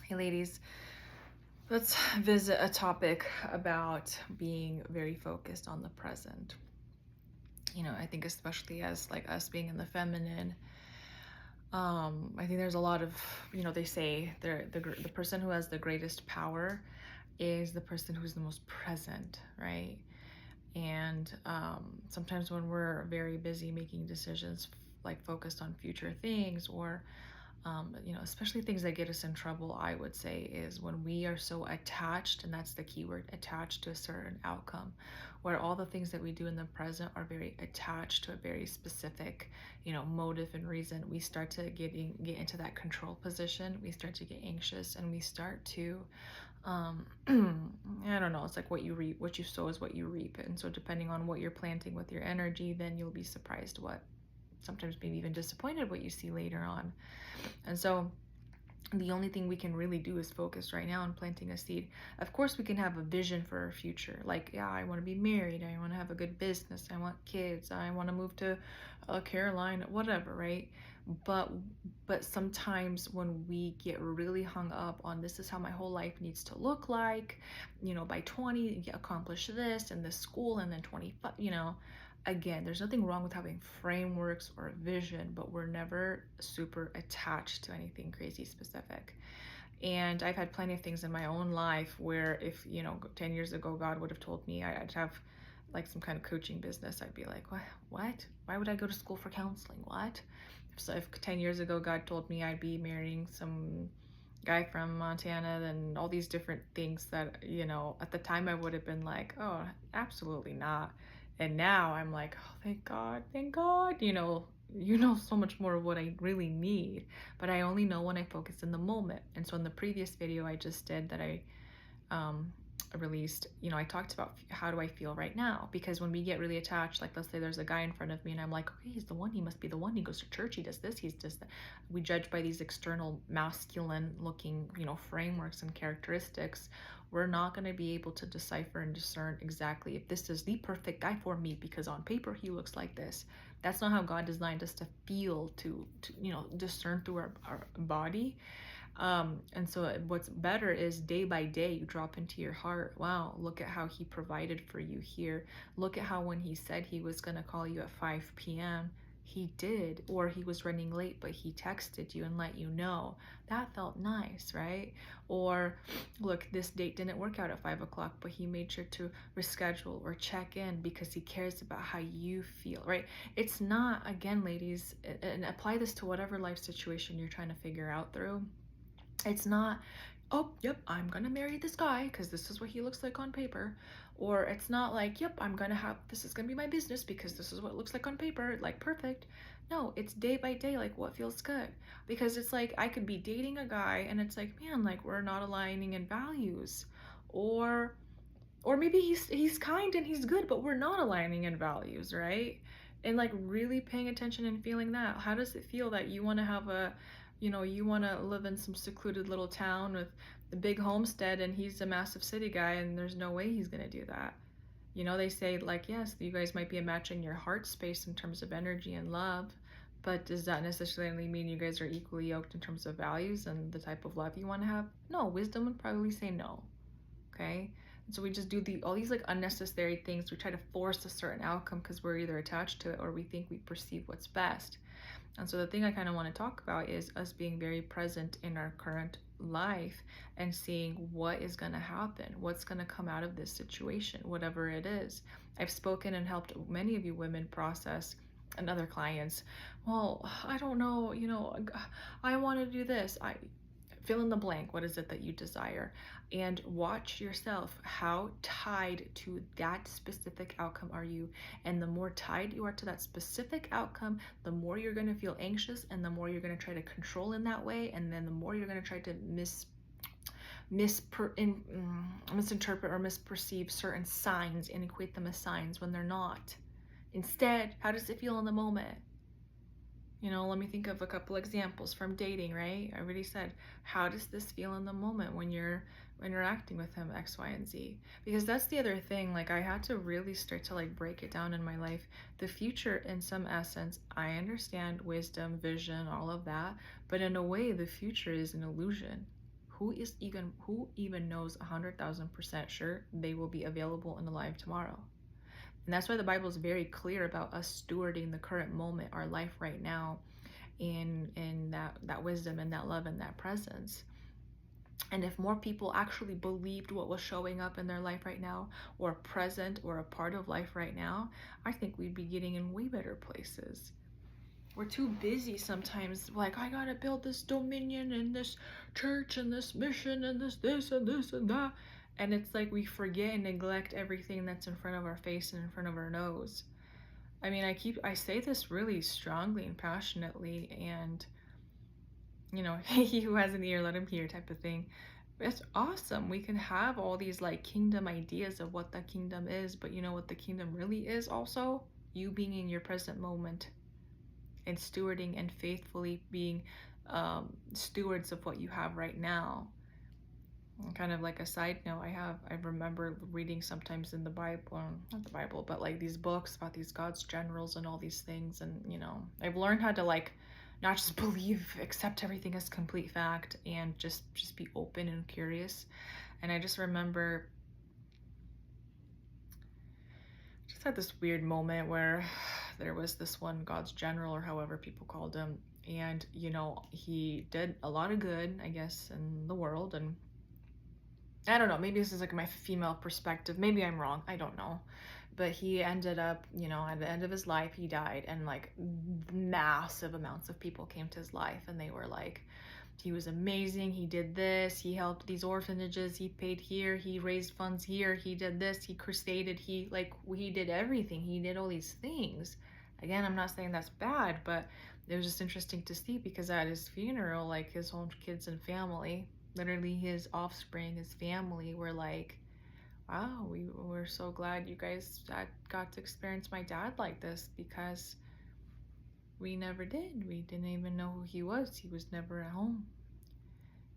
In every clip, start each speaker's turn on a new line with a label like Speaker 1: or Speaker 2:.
Speaker 1: Hey ladies, let's visit a topic about being very focused on the present. I think especially as like us being in the feminine, I think there's a lot of, they say the person who has the greatest power is the person who's the most present, right? And sometimes when we're very busy making decisions, like focused on future things or especially things that get us in trouble, I would say, is when we are so attached, and that's the key word, attached to a certain outcome, where all the things that we do in the present are very attached to a very specific, motive and reason. We start to get into that control position. We start to get anxious, and we start to, I don't know. It's like what you reap, what you sow is what you reap, and so depending on what you're planting with your energy, then you'll be surprised what, sometimes maybe even disappointed what you see later on. And so the only thing we can really do is focus right now on planting a seed. Of course, we can have a vision for our future. Like, yeah, I want to be married. I want to have a good business. I want kids. I want to move to Carolina, whatever, right? But but sometimes when we get really hung up on this is how my whole life needs to look like, by 20, accomplish this and this school, and then 25, again, there's nothing wrong with having frameworks or a vision, but we're never super attached to anything crazy specific. And I've had plenty of things in my own life where if, 10 years ago, God would have told me I'd have like some kind of coaching business, I'd be like, what? What? Why would I go to school for counseling? What? So if 10 years ago, God told me I'd be marrying some guy from Montana and all these different things that, at the time I would have been like, oh, absolutely not. And now I'm like, oh, thank God, so much more of what I really need, but I only know when I focus in the moment. And so in the previous video I just did that I um, released, I talked about how do I feel right now, because when we get really attached, like let's say there's a guy in front of me and I'm like, okay, he's the one, he must be the one, he goes to church, he does this, he's just that. We judge by these external masculine looking, frameworks and characteristics. We're not going to be able to decipher and discern exactly if this is the perfect guy for me because on paper he looks like this. That's not how God designed us to feel, to discern through our body. And so what's better is day by day you drop into your heart, wow, look at how he provided for you here. Look at how when he said he was going to call you at 5 p.m., he did, or he was running late, but he texted you and let you know. That felt nice, right? Or look, this date didn't work out at 5 o'clock, but he made sure to reschedule or check in because he cares about how you feel, right? It's not, again, ladies, and apply this to whatever life situation you're trying to figure out through. It's not, oh, yep, I'm gonna marry this guy because this is what he looks like on paper. Or it's not like, yep, this is gonna be my business because this is what it looks like on paper, like perfect. No, it's day by day, like what feels good. Because it's like I could be dating a guy and it's like, man, like we're not aligning in values. Or or maybe he's kind and he's good, but we're not aligning in values, right? And like really paying attention and feeling that. How does it feel that you want to have you want to live in some secluded little town with the big homestead and he's a massive city guy and there's no way he's going to do that. They say like, yes, you guys might be a match in your heart space in terms of energy and love, but does that necessarily mean you guys are equally yoked in terms of values and the type of love you want to have? No, wisdom would probably say no. Okay. And so we just do all these like unnecessary things. We try to force a certain outcome because we're either attached to it or we think we perceive what's best. And so the thing I kind of want to talk about is us being very present in our current life and seeing what is going to happen, what's going to come out of this situation, whatever it is. I've spoken and helped many of you women process, and other clients, well, I don't know, I want to do this. I fill in the blank. What is it that you desire? And watch yourself. How tied to that specific outcome are you? And the more tied you are to that specific outcome, the more you're going to feel anxious and the more you're going to try to control in that way. And then the more you're going to try to misinterpret or misperceive certain signs and equate them as signs when they're not. Instead, how does it feel in the moment? Let me think of a couple examples from dating, right? I already said, how does this feel in the moment when you're interacting with him, X, Y, and Z? Because that's the other thing, like I had to really start to like break it down in my life. The future, in some essence, I understand wisdom, vision, all of that, but in a way, the future is an illusion. who even knows 100,000% sure they will be available and alive tomorrow? And that's why the Bible is very clear about us stewarding the current moment, our life right now, in that wisdom and that love and that presence. And if more people actually believed what was showing up in their life right now, or present or a part of life right now, I think we'd be getting in way better places. We're too busy sometimes, like, I gotta build this dominion and this church and this mission and this and this and that. And it's like we forget and neglect everything that's in front of our face and in front of our nose. I mean, I say this really strongly and passionately, and he who has an ear, let him hear type of thing. It's awesome. We can have all these like kingdom ideas of what the kingdom is, but you know what the kingdom really is also? You being in your present moment and stewarding and faithfully being stewards of what you have right now. And kind of like a side note, I remember reading sometimes in the Bible, not the Bible, but like these books about these God's generals and all these things. And I've learned how to like not just believe, accept everything as complete fact, and just be open and curious. And I just remember just had this weird moment where there was this one God's general, or however people called him, and he did a lot of good, I guess, in the world. And I don't know, maybe this is like my female perspective, maybe I'm wrong, I don't know, but he ended up, at the end of his life, he died, and like massive amounts of people came to his life, and they were like, he was amazing, he did this, he helped these orphanages, he paid here, he raised funds here, he did this, he crusaded, he did everything, he did all these things. Again, I'm not saying that's bad, but it was just interesting to see, because at his funeral, like his own kids and family, literally his offspring, his family, were like, wow, we're so glad you guys got to experience my dad like this, because we never did. We didn't even know who he was. He was never at home.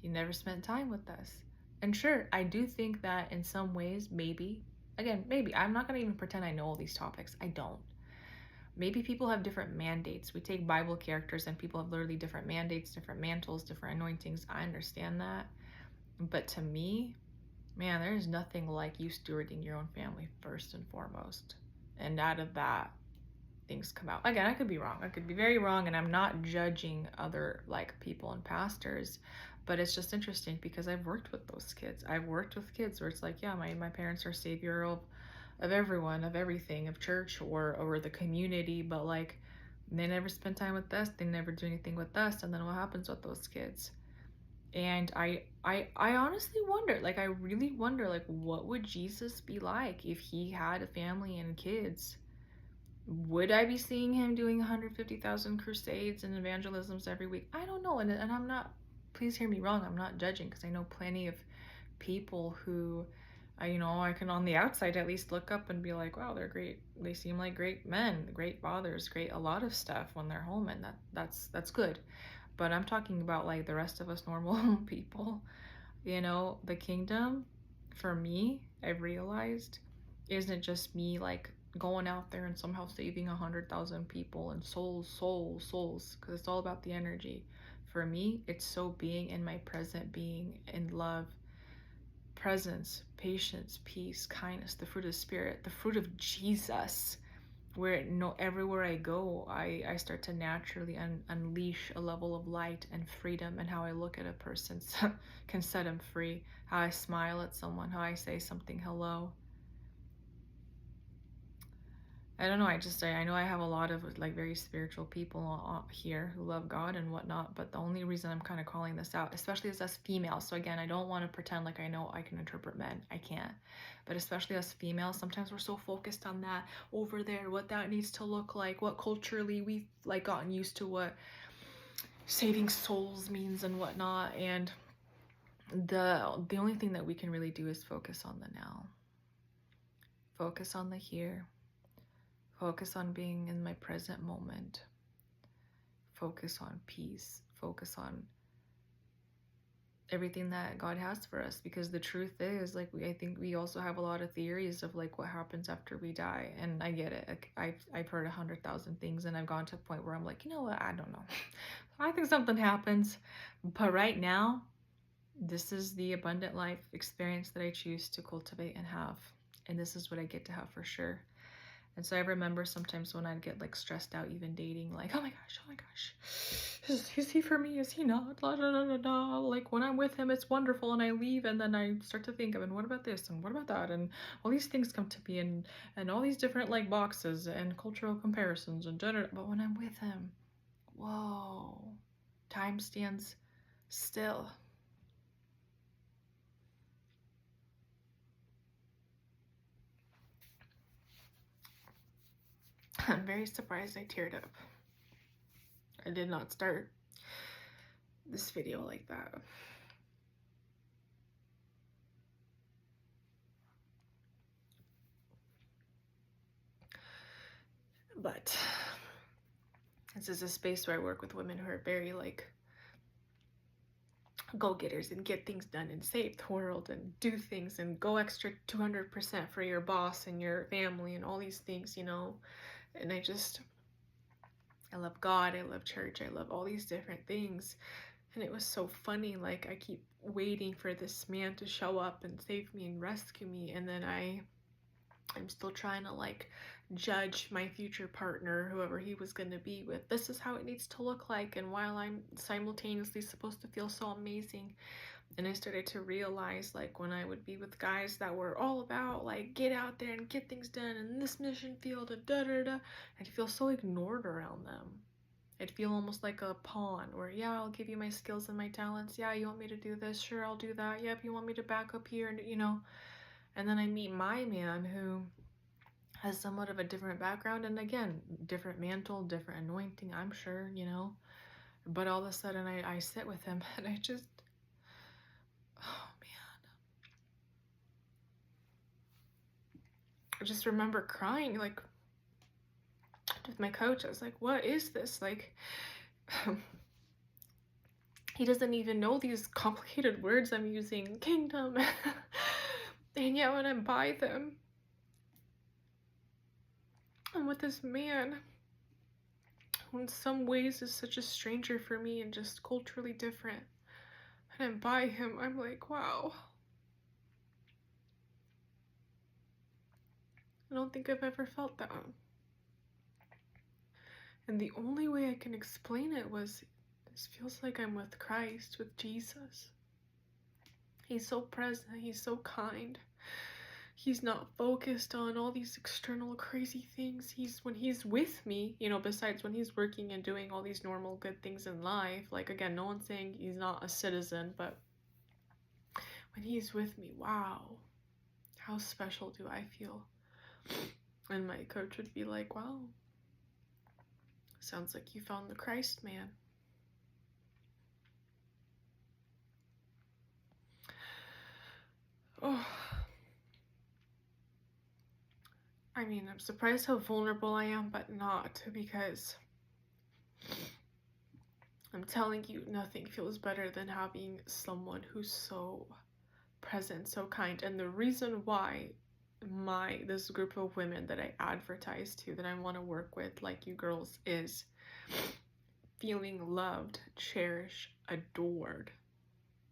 Speaker 1: He never spent time with us. And sure, I do think that in some ways, maybe, I'm not going to even pretend I know all these topics. I don't. Maybe people have different mandates. We take Bible characters and people have literally different mandates, different mantles, different anointings. I understand that. But to me, man, there's nothing like you stewarding your own family first and foremost. And out of that, things come out. Again, I could be wrong. I could be very wrong, and I'm not judging other like people and pastors, but it's just interesting because I've worked with those kids. I've worked with kids where it's like, yeah, my parents are savior of everyone, of everything, of church or the community, but like they never spend time with us, they never do anything with us, and then what happens with those kids? And I honestly wonder, like I really wonder, like what would Jesus be like if he had a family and kids? Would I be seeing him doing 150,000 crusades and evangelisms every week? I don't know, and I'm not, please hear me wrong, I'm not judging, because I know plenty of people who I can on the outside at least look up and be like, wow, they're great. They seem like great men, great fathers, great a lot of stuff when they're home, and that's good. But I'm talking about like the rest of us normal people. The kingdom, for me, I've realized, isn't just me like going out there and somehow saving 100,000 people and souls, because it's all about the energy. For me, it's so being in my present, being in love, presence, patience, peace, kindness, the fruit of the Spirit, the fruit of Jesus, where everywhere I go, I start to naturally unleash a level of light and freedom, and how I look at a person can set them free, how I smile at someone, how I say something hello. I don't know, I know I have a lot of like very spiritual people here who love God and whatnot, but the only reason I'm kind of calling this out, especially as us females, so again, I don't want to pretend like I know I can interpret men, I can't, but especially as females, sometimes we're so focused on that over there, what that needs to look like, what culturally we've like gotten used to, what saving souls means and whatnot, and the only thing that we can really do is focus on the now, focus on the here, focus on being in my present moment. Focus on peace. Focus on everything that God has for us. Because the truth is, like, I think we also have a lot of theories of like what happens after we die. And I get it. Like, I've heard 100,000 things, and I've gone to a point where I'm like, you know what? I don't know. I think something happens. But right now, this is the abundant life experience that I choose to cultivate and have. And this is what I get to have for sure. And so I remember sometimes when I'd get like stressed out, even dating, like, oh my gosh, is he for me? Is he not? La, da, da, da, da. Like when I'm with him, it's wonderful, and I leave, and then I start to think of, and what about this, and what about that, and all these things come to me, and all these different like boxes and cultural comparisons and da, da, da. But when I'm with him, whoa, time stands still. I'm very surprised I teared up. I did not start this video like that. But this is a space where I work with women who are very like go-getters and get things done and save the world and do things and go extra 200% for your boss and your family and all these things, you know. And I love God, I love church, I love all these different things. And it was so funny, like I keep waiting for this man to show up and save me and rescue me, and then I'm still trying to like judge my future partner, whoever he was going to be with. This is how it needs to look like, and while I'm simultaneously supposed to feel so amazing. And I started to realize, like, when I would be with guys that were all about like get out there and get things done in this mission field and da da da, I'd feel so ignored around them. I'd feel almost like a pawn where, yeah, I'll give you my skills and my talents. Yeah, you want me to do this? Sure, I'll do that. Yep, you want me to back up here, and you know. And then I meet my man who has somewhat of a different background, and again, different mantle, different anointing, I'm sure, you know. But all of a sudden I sit with him and I just, oh man. I just remember crying, like, with my coach. I was like, what is this? Like, he doesn't even know these complicated words I'm using, kingdom. And yet when I'm by them, I'm with this man who in some ways is such a stranger for me and just culturally different. And I'm by him, I'm like, wow. I don't think I've ever felt that. And the only way I can explain it was, this feels like I'm with Christ, with Jesus. He's so present, he's so kind. He's not focused on all these external crazy things. When he's with me, you know, besides when he's working and doing all these normal good things in life, like again, no one's saying he's not a citizen, but when he's with me, wow, how special do I feel? And my coach would be like, wow, sounds like you found the Christ man. Oh, I mean, I'm surprised how vulnerable I am, but not, because I'm telling you, nothing feels better than having someone who's so present, so kind. And the reason why this group of women that I advertise to, that I want to work with, like you girls, is feeling loved, cherished, adored.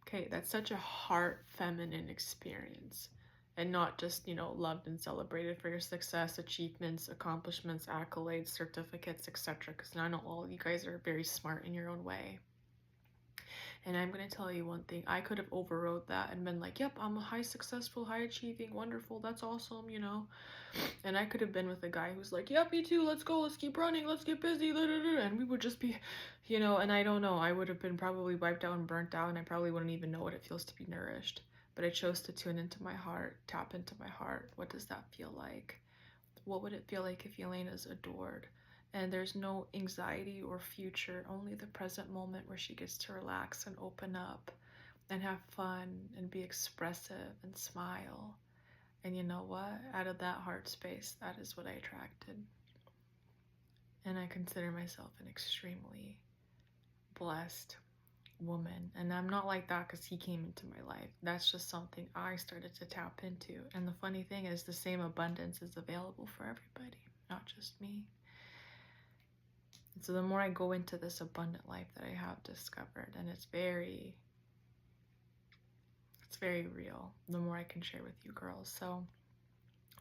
Speaker 1: Okay, that's such a heart feminine experience. And not just, you know, loved and celebrated for your success, achievements, accomplishments, accolades, certificates, etc. Because I know all of you guys are very smart in your own way. And I'm going to tell you one thing. I could have overrode that and been like, yep, I'm a high successful, high achieving, wonderful, that's awesome, you know. And I could have been with a guy who's like, yep, me too, let's go, let's keep running, let's get busy, and we would just be, you know, and I don't know, I would have been probably wiped out and burnt out, and I probably wouldn't even know what it feels to be nourished. But I chose to tune into my heart, tap into my heart. What does that feel like? What would it feel like if Elena's adored? And there's no anxiety or future, only the present moment where she gets to relax and open up and have fun and be expressive and smile. And you know what? Out of that heart space, that is what I attracted. And I consider myself an extremely blessed woman. And I'm not like that because he came into my life. That's just something I started to tap into. And the funny thing is, the same abundance is available for everybody, not just me. And so the more I go into this abundant life that I have discovered, and it's very It's very real, the more I can share with you girls. So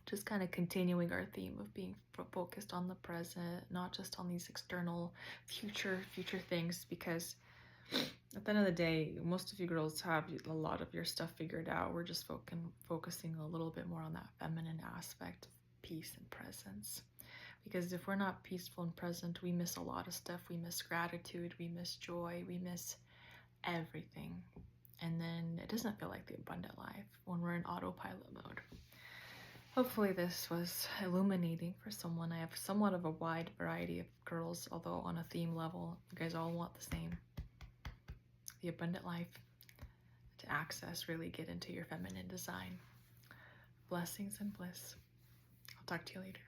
Speaker 1: just kind of continuing our theme of being focused on the present, not just on these external future things, because at the end of the day, most of you girls have a lot of your stuff figured out. We're just focusing a little bit more on that feminine aspect of peace and presence. Because if we're not peaceful and present, we miss a lot of stuff. We miss gratitude, we miss joy, we miss everything. And then it doesn't feel like the abundant life when we're in autopilot mode. Hopefully this was illuminating for someone. I have somewhat of a wide variety of girls, although on a theme level, you guys all want the same. The abundant life, to access, really get into your feminine design. Blessings and bliss. I'll talk to you later.